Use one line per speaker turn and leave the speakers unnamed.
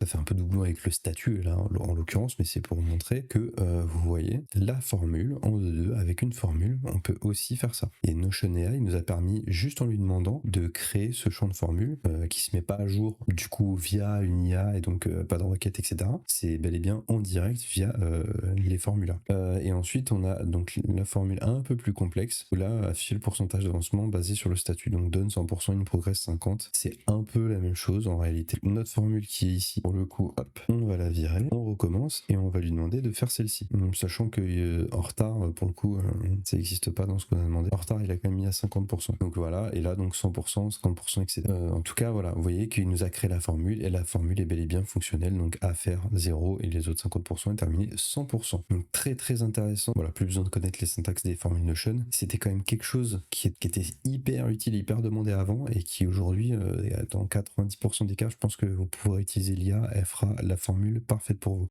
Ça fait un peu doublon avec le statut là en l'occurrence, mais c'est pour vous montrer que vous voyez la formule en 2.2 avec une formule, on peut aussi faire ça. Et Notion AI nous a permis, juste en lui demandant, de créer ce champ de formule qui se met pas à jour du coup via une IA et donc pas de requête, etc. C'est bel et bien en direct via les formulas. Et ensuite on a donc la formule un peu plus complexe où là afficher le pourcentage d'avancement basé sur le statut, donc donne 100%, une progresse 50. C'est un peu la même chose en réalité. Notre formule qui est ici, pour le coup, hop, on va la virer, on recommence et on va lui demander de faire celle-ci. Sachant que en retard, pour le coup, ça n'existe pas dans ce qu'on a demandé. En retard, il a quand même mis à 50%. Donc voilà, et là donc 100%, 50%, etc. En tout cas, voilà, vous voyez qu'il nous a créé la formule et la formule est bel et bien fonctionnelle. Donc à faire 0 et les autres 50% est terminé 100%. Donc très très intéressant. Voilà, plus besoin de connaître les syntaxes des formules Notion. C'était quand même quelque chose qui était hyper utile, hyper demandé avant et qui aujourd'hui, dans 90% des cas, je pense que vous pourrez utiliser l'IA, elle fera la formule parfaite pour vous.